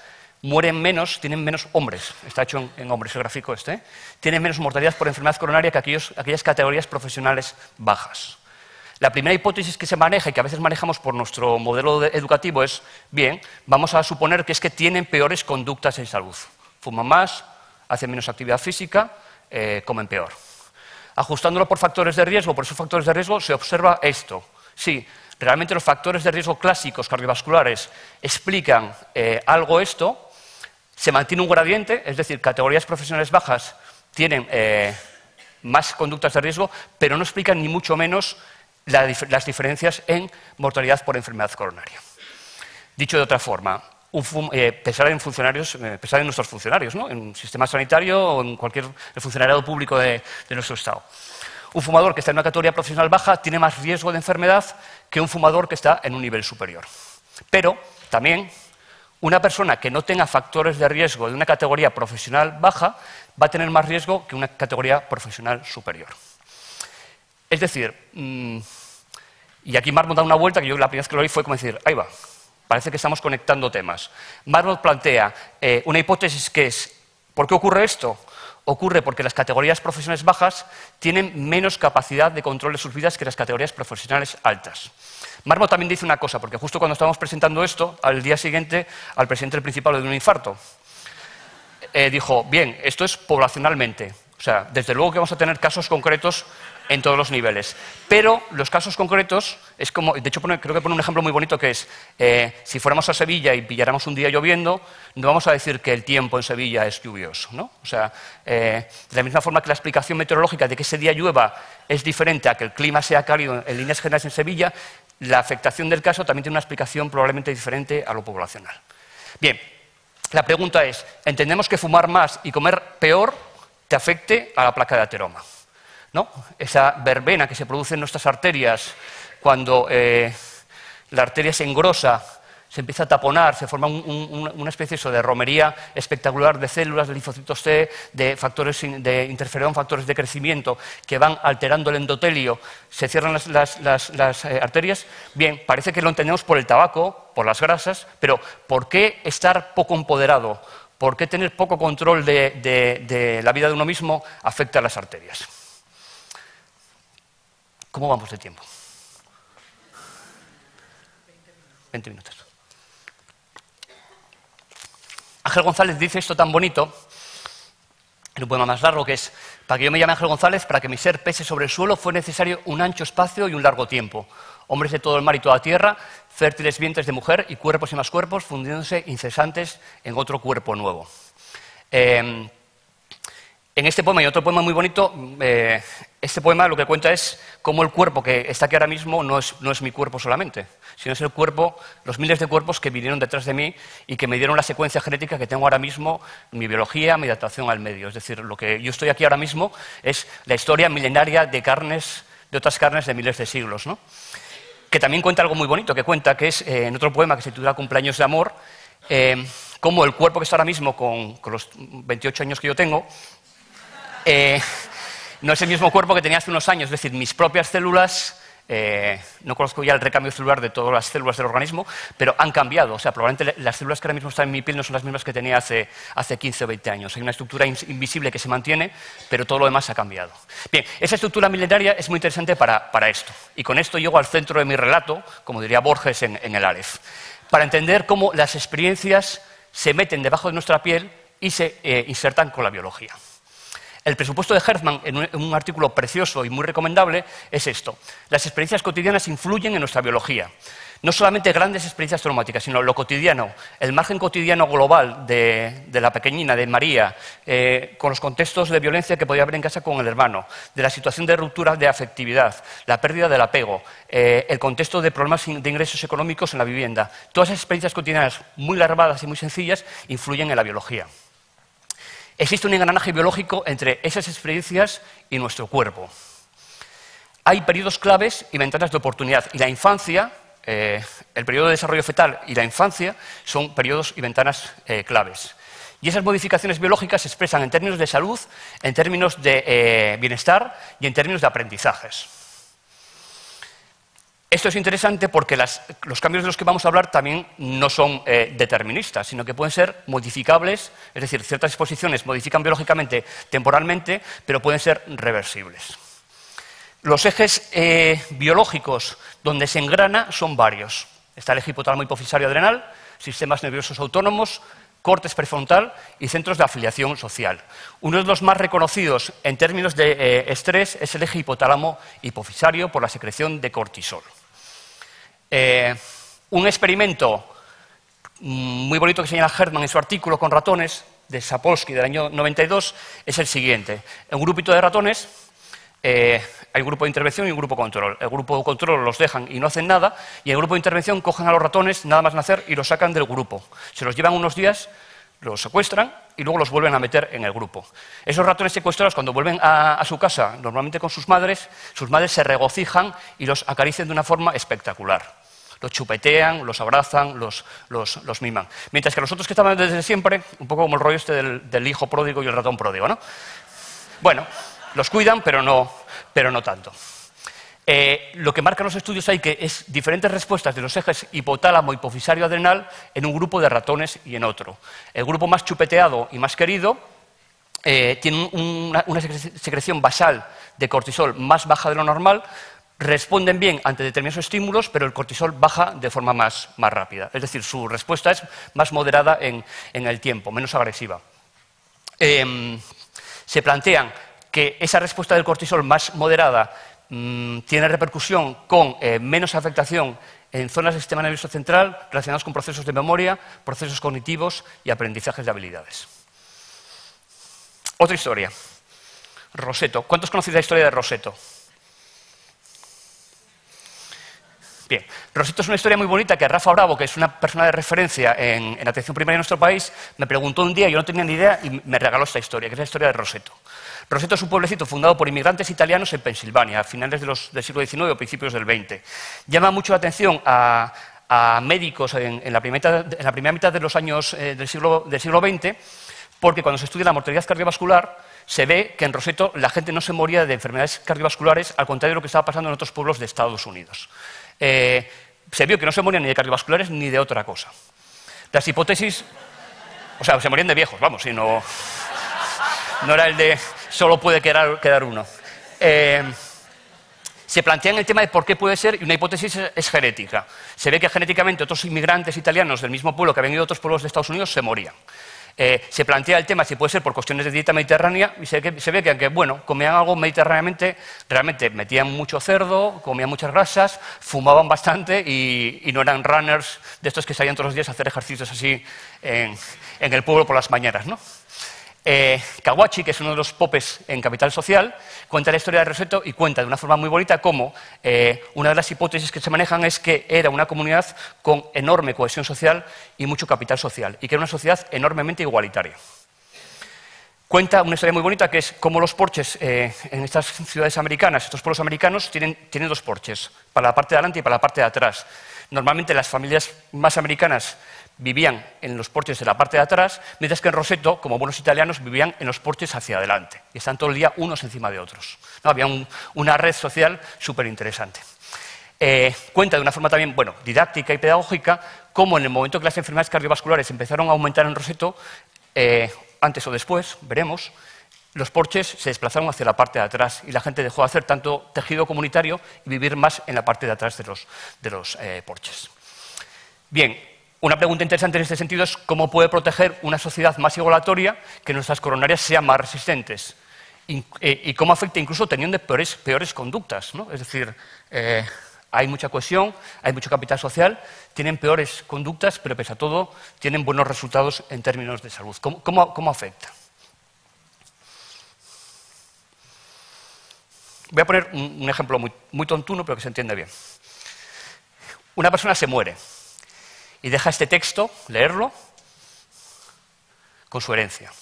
mueren menos, tienen menos hombres, está hecho en hombres el gráfico tienen menos mortalidad por enfermedad coronaria que aquellas categorías profesionales bajas. La primera hipótesis que se maneja y que a veces manejamos por nuestro modelo educativo es, bien, vamos a suponer que es que tienen peores conductas en salud. Fuman más, hacen menos actividad física, comen peor. Ajustándolo por factores de riesgo, por esos factores de riesgo, se observa esto. Sí, realmente los factores de riesgo clásicos cardiovasculares explican algo esto, se mantiene un gradiente, es decir, categorías profesionales bajas tienen más conductas de riesgo, pero no explican ni mucho menos las diferencias en mortalidad por enfermedad coronaria. Dicho de otra forma, pensar en nuestros funcionarios, ¿no? En un sistema sanitario o en cualquier funcionariado público de nuestro Estado. Un fumador que está en una categoría profesional baja tiene más riesgo de enfermedad que un fumador que está en un nivel superior. Pero también una persona que no tenga factores de riesgo de una categoría profesional baja va a tener más riesgo que una categoría profesional superior. Es decir, y aquí Marmot da una vuelta que yo la primera vez que lo oí fue como decir, ahí va, parece que estamos conectando temas. Marmot plantea una hipótesis que es, ¿por qué ocurre esto? Ocurre porque las categorías profesionales bajas tienen menos capacidad de control de sus vidas que las categorías profesionales altas. Marmot también dice una cosa, porque justo cuando estábamos presentando esto, al día siguiente al presidente del Principado le dio un infarto. Dijo, bien, esto es poblacionalmente, o sea, desde luego que vamos a tener casos concretos en todos los niveles. Pero los casos concretos, es como, de hecho creo que pone un ejemplo muy bonito que es, si fuéramos a Sevilla y pilláramos un día lloviendo, no vamos a decir que el tiempo en Sevilla es lluvioso, ¿no? O sea, de la misma forma que la explicación meteorológica de que ese día llueva es diferente a que el clima sea cálido en líneas generales en Sevilla, la afectación del caso también tiene una explicación probablemente diferente a lo poblacional. Bien, la pregunta es, ¿entendemos que fumar más y comer peor te afecte a la placa de ateroma? ¿No? Esa verbena que se produce en nuestras arterias cuando la arteria se engrosa, se empieza a taponar, se forma una especie de romería espectacular de células, de linfocitos T, de factores de interferón, factores de crecimiento que van alterando el endotelio, se cierran las arterias. Bien, parece que lo entendemos por el tabaco, por las grasas, pero ¿por qué estar poco empoderado? ¿Por qué tener poco control de la vida de uno mismo afecta a las arterias? ¿Cómo vamos de tiempo? 20 minutos. Ángel González dice esto tan bonito, en un poema más largo, que es: para que yo me llame Ángel González, para que mi ser pese sobre el suelo, fue necesario un ancho espacio y un largo tiempo. Hombres de todo el mar y toda tierra, fértiles vientres de mujer y cuerpos y más cuerpos, fundiéndose incesantes en otro cuerpo nuevo. En este poema y otro poema muy bonito, este poema lo que cuenta es cómo el cuerpo que está aquí ahora mismo no es mi cuerpo solamente, sino es el cuerpo, los miles de cuerpos que vinieron detrás de mí y que me dieron la secuencia genética que tengo ahora mismo, mi biología, mi adaptación al medio. Es decir, lo que yo estoy aquí ahora mismo es la historia milenaria de otras carnes de miles de siglos, ¿no? Que también cuenta algo muy bonito, que cuenta que es en otro poema que se titula Cumpleaños de amor, cómo el cuerpo que está ahora mismo con los 28 años que yo tengo, no es el mismo cuerpo que tenía hace unos años, es decir, mis propias células, no conozco ya el recambio celular de todas las células del organismo, pero han cambiado. O sea, probablemente las células que ahora mismo están en mi piel no son las mismas que tenía hace 15 o 20 años. Hay una estructura invisible que se mantiene, pero todo lo demás ha cambiado. Bien, esa estructura milenaria es muy interesante para esto. Y con esto llego al centro de mi relato, como diría Borges en el Aleph, para entender cómo las experiencias se meten debajo de nuestra piel y se insertan con la biología. El presupuesto de Hertzman, en un artículo precioso y muy recomendable, es esto. Las experiencias cotidianas influyen en nuestra biología. No solamente grandes experiencias traumáticas, sino lo cotidiano, el margen cotidiano global de la pequeñina, de María, con los contextos de violencia que podía haber en casa con el hermano, de la situación de ruptura de afectividad, la pérdida del apego, el contexto de problemas de ingresos económicos en la vivienda. Todas esas experiencias cotidianas muy larvadas y muy sencillas influyen en la biología. Existe un engranaje biológico entre esas experiencias y nuestro cuerpo. Hay periodos claves y ventanas de oportunidad. Y la infancia, el periodo de desarrollo fetal y la infancia son periodos y ventanas claves. Y esas modificaciones biológicas se expresan en términos de salud, en términos de bienestar y en términos de aprendizajes. Esto es interesante porque los cambios de los que vamos a hablar también no son deterministas, sino que pueden ser modificables, es decir, ciertas exposiciones modifican biológicamente, temporalmente, pero pueden ser reversibles. Los ejes biológicos donde se engrana son varios. Está el eje hipotálamo hipofisario adrenal, sistemas nerviosos autónomos, córtex prefrontal y centros de afiliación social. Uno de los más reconocidos en términos de estrés es el eje hipotálamo hipofisario por la secreción de cortisol. Un experimento muy bonito que señala Hertman en su artículo con ratones, de Sapolsky del año 92, es el siguiente. En un grupito de ratones hay un grupo de intervención y un grupo control. El grupo control los dejan y no hacen nada, y el grupo de intervención cogen a los ratones nada más nacer y los sacan del grupo. Se los llevan unos días, los secuestran y luego los vuelven a meter en el grupo. Esos ratones secuestrados, cuando vuelven a su casa, normalmente con sus madres se regocijan y los acarician de una forma espectacular. Los chupetean, los abrazan, los miman. Mientras que los otros que estaban desde siempre, un poco como el rollo este del hijo pródigo y el ratón pródigo, ¿no? Bueno, los cuidan, pero no tanto. Lo que marcan los estudios hay que es diferentes respuestas de los ejes hipotálamo hipofisario adrenal en un grupo de ratones y en otro. El grupo más chupeteado y más querido tiene una secreción basal de cortisol más baja de lo normal, responden bien ante determinados estímulos, pero el cortisol baja de forma más rápida. Es decir, su respuesta es más moderada en el tiempo, menos agresiva. Se plantean que esa respuesta del cortisol más moderada tiene repercusión con menos afectación en zonas del sistema nervioso central relacionadas con procesos de memoria, procesos cognitivos y aprendizajes de habilidades. Otra historia. Rosetto. ¿Cuántos conocéis la historia de Rosetto? Bien, Rosetto es una historia muy bonita que Rafa Bravo, que es una persona de referencia en atención primaria en nuestro país, me preguntó un día, yo no tenía ni idea, y me regaló esta historia, que es la historia de Rosetto. Rosetto es un pueblecito fundado por inmigrantes italianos en Pensilvania, a finales del siglo XIX o principios del XX. Llama mucho la atención a médicos en la primera mitad de los años del siglo XX, porque cuando se estudia la mortalidad cardiovascular, se ve que en Rosetto la gente no se moría de enfermedades cardiovasculares, al contrario de lo que estaba pasando en otros pueblos de Estados Unidos. Se vio que no se morían ni de cardiovasculares ni de otra cosa. Las hipótesis, o sea, se morían de viejos, vamos, si no era el de solo puede quedar uno. Se plantean el tema de por qué puede ser, y una hipótesis es genética. Se ve que genéticamente otros inmigrantes italianos del mismo pueblo que habían ido a otros pueblos de Estados Unidos se morían. Se plantea el tema si puede ser por cuestiones de dieta mediterránea y se ve que aunque bueno, comían algo mediterráneamente, realmente metían mucho cerdo, comían muchas grasas, fumaban bastante y no eran runners de estos que salían todos los días a hacer ejercicios así en el pueblo por las mañanas, ¿no? Kawachi, que es uno de los popes en Capital Social, cuenta la historia de Rosetto y cuenta de una forma muy bonita cómo una de las hipótesis que se manejan es que era una comunidad con enorme cohesión social y mucho capital social, y que era una sociedad enormemente igualitaria. Cuenta una historia muy bonita que es cómo los porches en estas ciudades americanas, estos pueblos americanos, tienen dos porches, para la parte de adelante y para la parte de atrás. Normalmente las familias más americanas vivían en los porches de la parte de atrás, mientras que en Rosetto, como buenos italianos, vivían en los porches hacia adelante. Y están todo el día unos encima de otros. ¿No? Había una red social súper interesante. Cuenta de una forma también, bueno, didáctica y pedagógica, cómo en el momento que las enfermedades cardiovasculares empezaron a aumentar en Rosetto, antes o después, veremos, los porches se desplazaron hacia la parte de atrás y la gente dejó de hacer tanto tejido comunitario y vivir más en la parte de atrás de los porches. Bien, una pregunta interesante en este sentido es cómo puede proteger una sociedad más igualatoria que nuestras coronarias sean más resistentes y cómo afecta incluso teniendo peores conductas, ¿no? Es decir, hay mucha cohesión, hay mucho capital social, tienen peores conductas, pero pese a todo tienen buenos resultados en términos de salud. ¿Cómo afecta? Voy a poner un ejemplo muy tontuno, pero que se entiende bien. Una persona se muere y deja este texto, leerlo, con su herencia.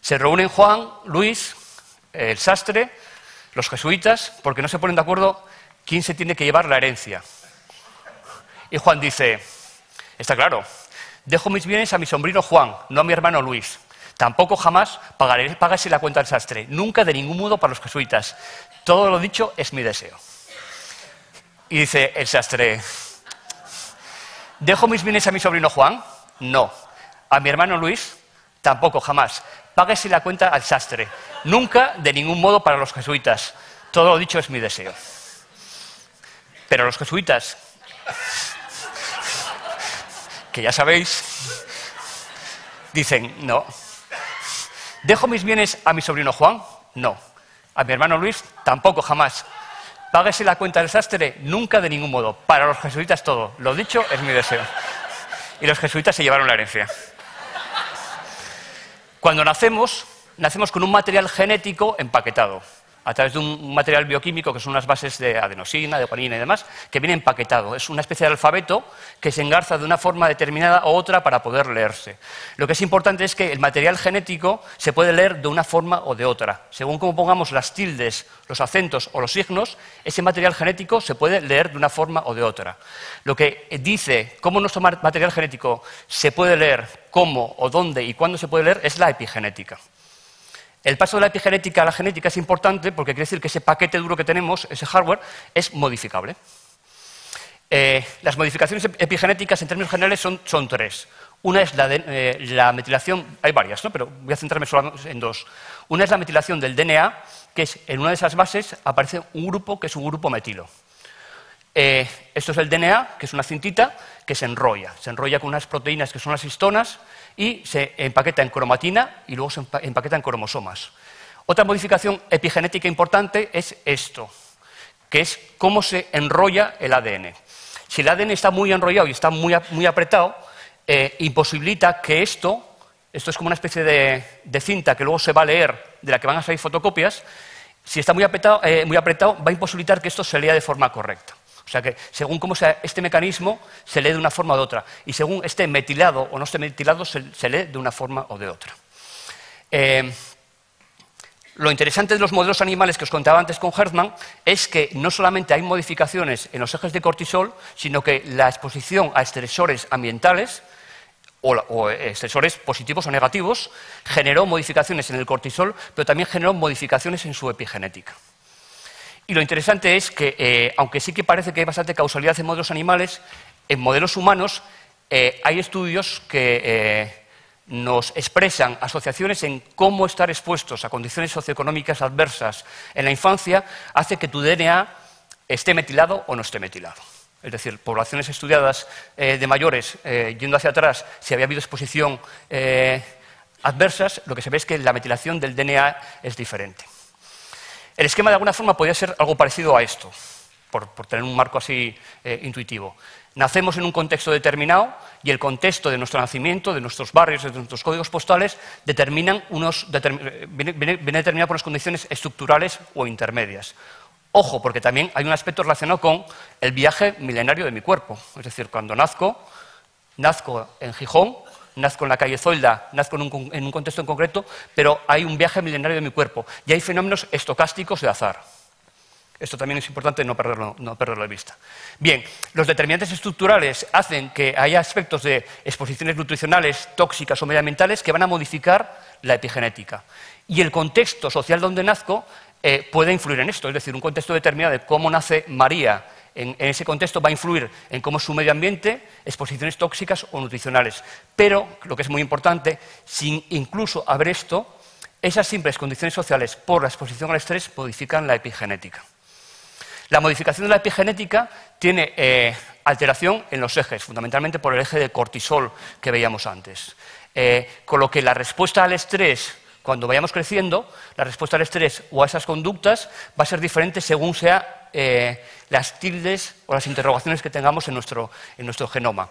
Se reúnen Juan, Luis, el sastre, los jesuitas, porque no se ponen de acuerdo quién se tiene que llevar la herencia. Y Juan dice, está claro, dejo mis bienes a mi sobrino Juan, no a mi hermano Luis. Tampoco jamás pagase la cuenta al sastre, nunca de ningún modo para los jesuitas. Todo lo dicho es mi deseo. Y dice el sastre, ¿dejo mis bienes a mi sobrino Juan? No. ¿A mi hermano Luis? Tampoco, jamás. Páguese la cuenta al sastre. Nunca, de ningún modo, para los jesuitas. Todo lo dicho es mi deseo. Pero los jesuitas, que ya sabéis, dicen, no. ¿Dejo mis bienes a mi sobrino Juan? No. ¿A mi hermano Luis? Tampoco, jamás. ¿Páguese la cuenta del sastre? Nunca, de ningún modo. Para los jesuitas todo. Lo dicho es mi deseo. Y los jesuitas se llevaron la herencia. Cuando nacemos con un material genético empaquetado, a través de un material bioquímico que son unas bases de adenosina, de guanina y demás, que viene empaquetado. Es una especie de alfabeto que se engarza de una forma determinada u otra para poder leerse. Lo que es importante es que el material genético se puede leer de una forma o de otra. Según cómo pongamos las tildes, los acentos o los signos, ese material genético se puede leer de una forma o de otra. Lo que dice cómo nuestro material genético se puede leer, cómo o dónde y cuándo se puede leer, es la epigenética. El paso de la epigenética a la genética es importante porque quiere decir que ese paquete duro que tenemos, ese hardware, es modificable. Las modificaciones epigenéticas en términos generales son tres. Una es la metilación, hay varias, ¿no? Pero voy a centrarme solo en dos. Una es la metilación del DNA, que es en una de esas bases aparece un grupo que es un grupo metilo. Esto es el DNA, que es una cintita que se enrolla con unas proteínas que son las histonas y se empaqueta en cromatina y luego se empaqueta en cromosomas. Otra modificación epigenética importante es esto, que es cómo se enrolla el ADN. Si el ADN está muy enrollado y está muy apretado, imposibilita que esto es como una especie de cinta que luego se va a leer, de la que van a salir fotocopias. Si está muy apretado, va a imposibilitar que esto se lea de forma correcta. O sea que, según cómo sea este mecanismo, se lee de una forma o de otra. Y según esté metilado o no esté metilado, se lee de una forma o de otra. Lo interesante de los modelos animales que os contaba antes con Hertzman es que no solamente hay modificaciones en los ejes de cortisol, sino que la exposición a estresores ambientales o estresores positivos o negativos generó modificaciones en el cortisol, pero también generó modificaciones en su epigenética. Y lo interesante es que, aunque sí que parece que hay bastante causalidad en modelos animales, en modelos humanos hay estudios que nos expresan asociaciones en cómo estar expuestos a condiciones socioeconómicas adversas en la infancia hace que tu DNA esté metilado o no esté metilado. Es decir, poblaciones estudiadas de mayores, yendo hacia atrás, si había habido exposición adversas, lo que se ve es que la metilación del DNA es diferente. El esquema, de alguna forma, podría ser algo parecido a esto, por tener un marco así intuitivo. Nacemos en un contexto determinado y el contexto de nuestro nacimiento, de nuestros barrios, de nuestros códigos postales, viene determinado por unas condiciones estructurales o intermedias. Ojo, porque también hay un aspecto relacionado con el viaje milenario de mi cuerpo. Es decir, cuando nazco en Gijón, nazco en la calle Zoilda, nazco en un contexto en concreto, pero hay un viaje milenario de mi cuerpo y hay fenómenos estocásticos de azar. Esto también es importante no perderlo de vista. Bien, los determinantes estructurales hacen que haya aspectos de exposiciones nutricionales, tóxicas o medioambientales que van a modificar la epigenética. Y el contexto social donde nazco puede influir en esto, es decir, un contexto determinado de cómo nace María en ese contexto va a influir en cómo es su medio ambiente, exposiciones tóxicas o nutricionales. Pero, lo que es muy importante, sin incluso haber esto, esas simples condiciones sociales por la exposición al estrés modifican la epigenética. La modificación de la epigenética tiene alteración en los ejes, fundamentalmente por el eje de cortisol que veíamos antes. Con lo que la respuesta al estrés, cuando vayamos creciendo, la respuesta al estrés o a esas conductas va a ser diferente según sea las tildes o las interrogaciones que tengamos en nuestro genoma.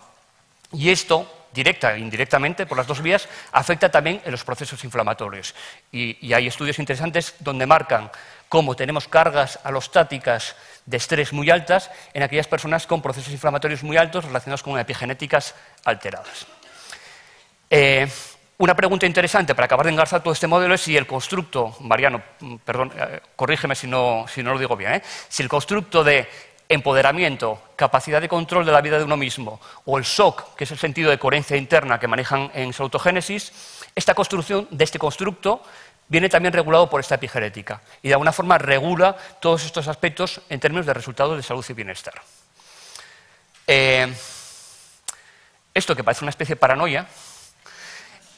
Y esto, directa e indirectamente, por las dos vías, afecta también en los procesos inflamatorios. Y hay estudios interesantes donde marcan cómo tenemos cargas alostáticas de estrés muy altas en aquellas personas con procesos inflamatorios muy altos relacionados con epigenéticas alteradas. Una pregunta interesante para acabar de engarzar todo este modelo es si el constructo, Mariano, perdón, corrígeme si no lo digo bien, si el constructo de empoderamiento, capacidad de control de la vida de uno mismo, o el SOC, que es el sentido de coherencia interna que manejan en su autogénesis, esta construcción de este constructo viene también regulado por esta epigenética y de alguna forma regula todos estos aspectos en términos de resultados de salud y bienestar. Esto que parece una especie de paranoia,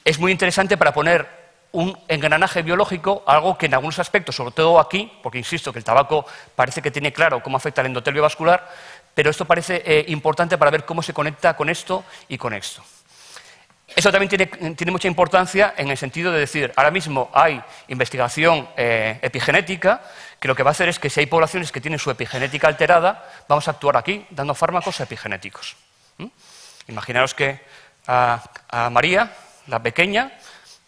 es muy interesante para poner un engranaje biológico, algo que en algunos aspectos, sobre todo aquí, porque insisto que el tabaco parece que tiene claro cómo afecta al endotelio vascular, pero esto parece importante para ver cómo se conecta con esto y con esto. Eso también tiene mucha importancia en el sentido de decir, ahora mismo hay investigación epigenética, que lo que va a hacer es que si hay poblaciones que tienen su epigenética alterada, vamos a actuar aquí dando fármacos epigenéticos. Imaginaros que a María, la pequeña,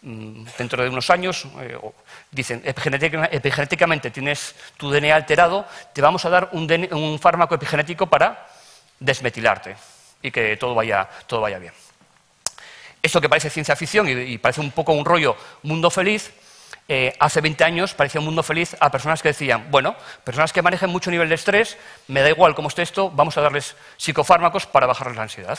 dentro de unos años, dicen, epigenéticamente tienes tu DNA alterado, te vamos a dar un fármaco epigenético para desmetilarte y que todo vaya bien. Esto que parece ciencia ficción y parece un poco un rollo mundo feliz, hace 20 años parecía un mundo feliz a personas que decían, bueno, personas que manejen mucho nivel de estrés, me da igual cómo esté esto, vamos a darles psicofármacos para bajarles la ansiedad.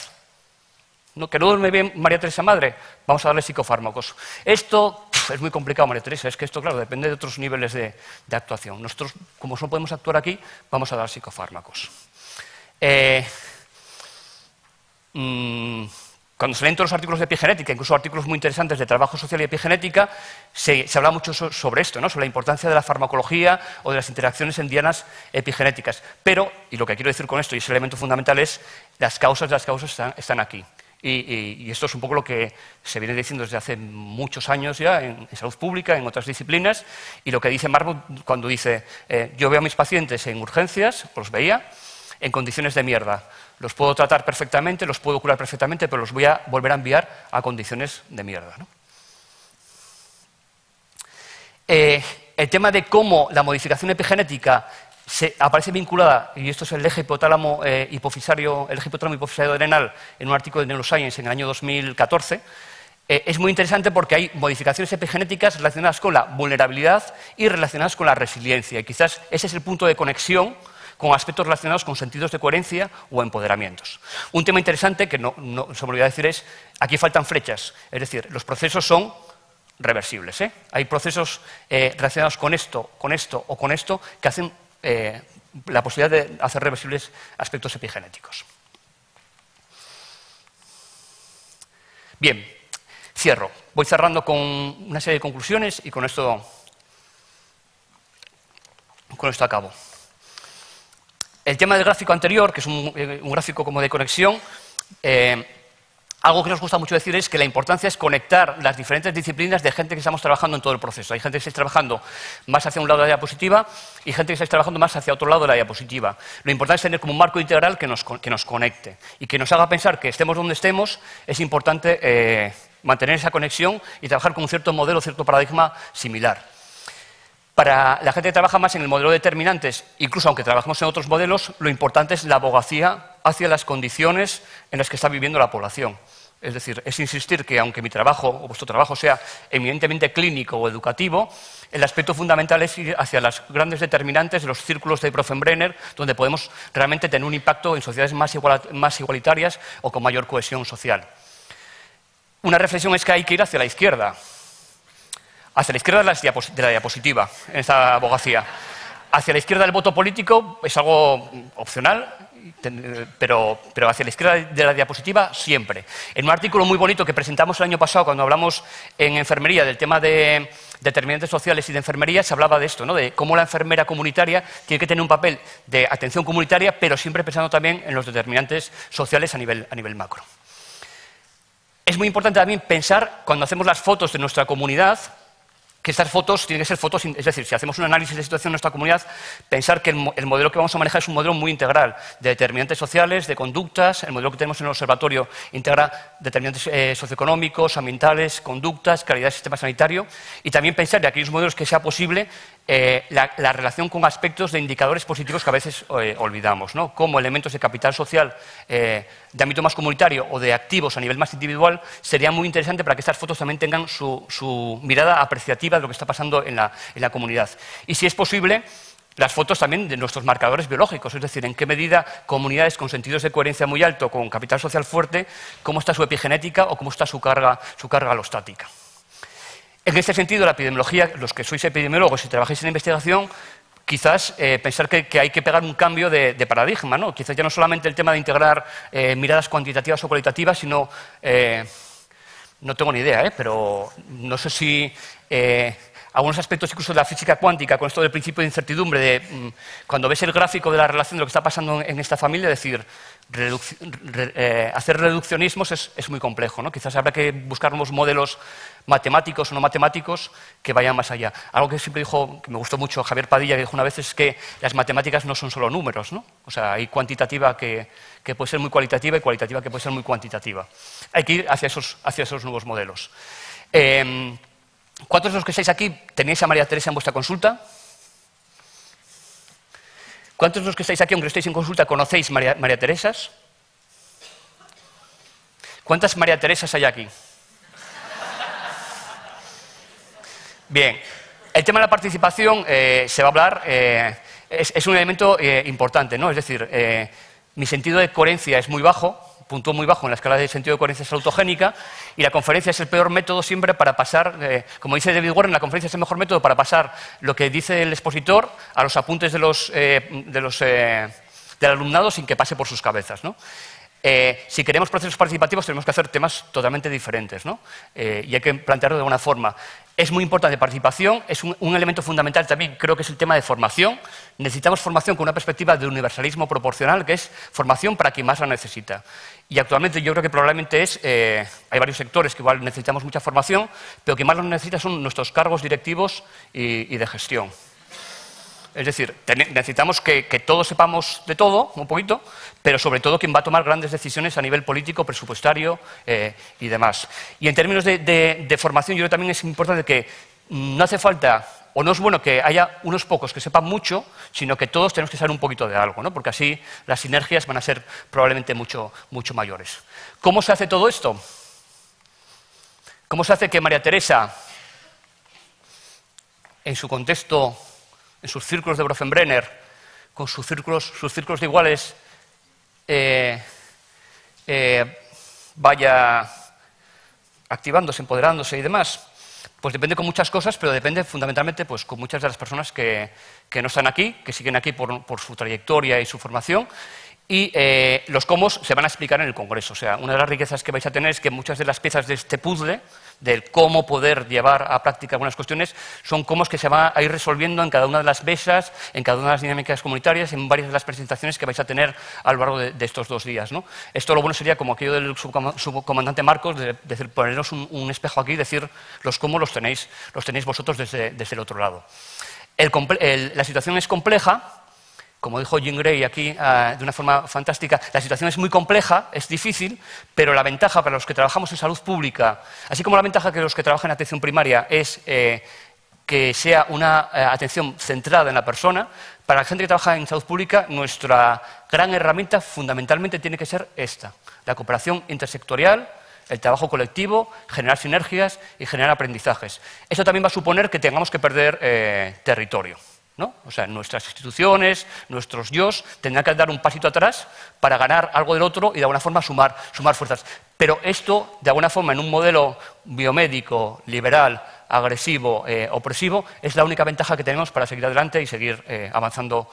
¿No? Que no duerme bien María Teresa Madre, vamos a darle psicofármacos. Esto es muy complicado, María Teresa, es que esto, claro, depende de otros niveles de actuación. Nosotros, como solo podemos actuar aquí, vamos a dar psicofármacos. Cuando se leen todos los artículos de epigenética, incluso artículos muy interesantes de trabajo social y epigenética, se habla mucho sobre esto, ¿no? Sobre la importancia de la farmacología o de las interacciones endianas epigenéticas. Pero, y lo que quiero decir con esto, y ese elemento fundamental, es las causas están aquí. Y esto es un poco lo que se viene diciendo desde hace muchos años ya en salud pública, en otras disciplinas, y lo que dice Marmot cuando dice, yo veo a mis pacientes en urgencias, los veía, en condiciones de mierda. Los puedo tratar perfectamente, los puedo curar perfectamente, pero los voy a volver a enviar a condiciones de mierda, ¿no? El tema de cómo la modificación epigenética aparece vinculada, y esto es el eje hipotálamo hipofisario adrenal, en un artículo de Neuroscience en el año 2014, es muy interesante porque hay modificaciones epigenéticas relacionadas con la vulnerabilidad y relacionadas con la resiliencia. Y quizás ese es el punto de conexión con aspectos relacionados con sentidos de coherencia o empoderamientos. Un tema interesante que no se me olvidó decir es, aquí faltan flechas, es decir, los procesos son reversibles. Hay procesos relacionados con esto o con esto que hacen la posibilidad de hacer reversibles aspectos epigenéticos. Bien, cierro. Voy cerrando con una serie de conclusiones y con esto acabo. El tema del gráfico anterior, que es un gráfico como de conexión, algo que nos gusta mucho decir es que la importancia es conectar las diferentes disciplinas de gente que estamos trabajando en todo el proceso. Hay gente que está trabajando más hacia un lado de la diapositiva y gente que está trabajando más hacia otro lado de la diapositiva. Lo importante es tener como un marco integral que nos conecte y que nos haga pensar que estemos donde estemos, es importante mantener esa conexión y trabajar con un cierto modelo, cierto paradigma similar. Para la gente que trabaja más en el modelo de determinantes, incluso aunque trabajemos en otros modelos, lo importante es la abogacía hacia las condiciones en las que está viviendo la población. Es decir, es insistir que aunque mi trabajo o vuestro trabajo sea eminentemente clínico o educativo, el aspecto fundamental es ir hacia las grandes determinantes de los círculos de Profenbrenner, donde podemos realmente tener un impacto en sociedades más igualitarias o con mayor cohesión social. Una reflexión es que hay que ir hacia la izquierda. Hacia la izquierda de la diapositiva, en esta abogacía. Hacia la izquierda del voto político es algo opcional, pero hacia la izquierda de la diapositiva siempre. En un artículo muy bonito que presentamos el año pasado cuando hablamos en enfermería del tema de determinantes sociales y de enfermería, se hablaba de esto, ¿no? De cómo la enfermera comunitaria tiene que tener un papel de atención comunitaria, pero siempre pensando también en los determinantes sociales a nivel macro. Es muy importante también pensar, cuando hacemos las fotos de nuestra comunidad, que estas fotos tienen que ser fotos, es decir, si hacemos un análisis de situación en nuestra comunidad, pensar que el modelo que vamos a manejar es un modelo muy integral, de determinantes sociales, de conductas. El modelo que tenemos en el observatorio integra determinantes socioeconómicos, ambientales, conductas, calidad del sistema sanitario, y también pensar de aquellos modelos que sea posible la relación con aspectos de indicadores positivos que a veces olvidamos, ¿no? Como elementos de capital social de ámbito más comunitario o de activos a nivel más individual, sería muy interesante para que estas fotos también tengan su mirada apreciativa de lo que está pasando en la comunidad. Y si es posible, las fotos también de nuestros marcadores biológicos, es decir, en qué medida comunidades con sentidos de coherencia muy alto, con capital social fuerte, cómo está su epigenética o cómo está su carga alostática. En este sentido, la epidemiología, los que sois epidemiólogos y trabajáis en investigación, quizás pensar que hay que pegar un cambio de paradigma, ¿no? Quizás ya no solamente el tema de integrar miradas cuantitativas o cualitativas, sino no tengo ni idea, pero no sé si algunos aspectos incluso de la física cuántica, con esto del principio de incertidumbre, de cuando ves el gráfico de la relación de lo que está pasando en esta familia, decir, hacer reduccionismos es muy complejo, ¿no? Quizás habrá que buscar unos modelos matemáticos o no matemáticos que vayan más allá. Algo que siempre dijo, que me gustó mucho, Javier Padilla, que dijo una vez, es que las matemáticas no son solo números, ¿no? O sea, hay cuantitativa que puede ser muy cualitativa y cualitativa que puede ser muy cuantitativa. Hay que ir hacia esos nuevos modelos. ¿Cuántos de los que estáis aquí tenéis a María Teresa en vuestra consulta? ¿Cuántos de los que estáis aquí, aunque estéis en consulta, conocéis María Teresas? ¿Cuántas María Teresas hay aquí? Bien, el tema de la participación se va a hablar, es un elemento importante, ¿no? Es decir, mi sentido de coherencia es muy bajo, puntúo muy bajo en la escala de sentido de coherencia salutogénica, y la conferencia es el peor método siempre para pasar, como dice David Warren, la conferencia es el mejor método para pasar lo que dice el expositor a los apuntes del alumnado sin que pase por sus cabezas, ¿no? Si queremos procesos participativos tenemos que hacer temas totalmente diferentes, ¿no? Y hay que plantearlo de alguna forma. Es muy importante participación, es un elemento fundamental también, creo que es el tema de formación. Necesitamos formación con una perspectiva de universalismo proporcional, que es formación para quien más la necesita. Y actualmente yo creo que probablemente hay varios sectores que igual necesitamos mucha formación, pero quien más lo necesita son nuestros cargos directivos y de gestión. Es decir, necesitamos que todos sepamos de todo, un poquito, pero sobre todo quien va a tomar grandes decisiones a nivel político, presupuestario y demás. Y en términos de formación, yo creo que también es importante que no hace falta, o no es bueno que haya unos pocos que sepan mucho, sino que todos tenemos que saber un poquito de algo, ¿no? Porque así las sinergias van a ser probablemente mucho mayores. ¿Cómo se hace todo esto? ¿Cómo se hace que María Teresa, en su contexto, en sus círculos de Bronfenbrenner, con sus círculos de iguales, vaya activándose, empoderándose y demás? Pues depende con muchas cosas, pero depende fundamentalmente pues, con muchas de las personas que no están aquí, que siguen aquí por su trayectoria y su formación. Y los cómo se van a explicar en el Congreso. O sea, una de las riquezas que vais a tener es que muchas de las piezas de este puzzle, del cómo poder llevar a práctica algunas cuestiones, son cómo que se van a ir resolviendo en cada una de las mesas, en cada una de las dinámicas comunitarias, en varias de las presentaciones que vais a tener a lo largo de estos 2 días, ¿no? Esto lo bueno sería, como aquello del subcomandante Marcos, de ponernos un espejo aquí y decir los cómo los tenéis vosotros desde el otro lado. La situación es compleja. Como dijo Jean Grey aquí de una forma fantástica, la situación es muy compleja, es difícil, pero la ventaja para los que trabajamos en salud pública, así como la ventaja que los que trabajan en atención primaria es que sea una atención centrada en la persona, para la gente que trabaja en salud pública, nuestra gran herramienta fundamentalmente tiene que ser esta, la cooperación intersectorial, el trabajo colectivo, generar sinergias y generar aprendizajes. Eso también va a suponer que tengamos que perder territorio, ¿no? O sea, nuestras instituciones, nuestros yos, tendrán que dar un pasito atrás para ganar algo del otro y de alguna forma sumar fuerzas. Pero esto, de alguna forma, en un modelo biomédico, liberal, agresivo, opresivo, es la única ventaja que tenemos para seguir adelante y seguir avanzando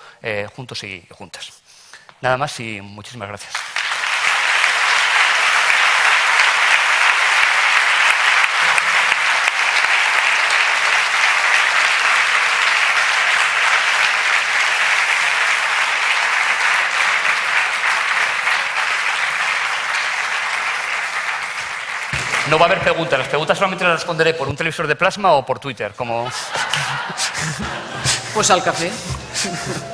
juntos y juntas. Nada más y muchísimas gracias. No va a haber preguntas. Las preguntas solamente las responderé por un televisor de plasma o por Twitter, como... Pues al café,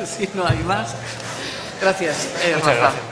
si no hay más. Gracias, Muchas gracias.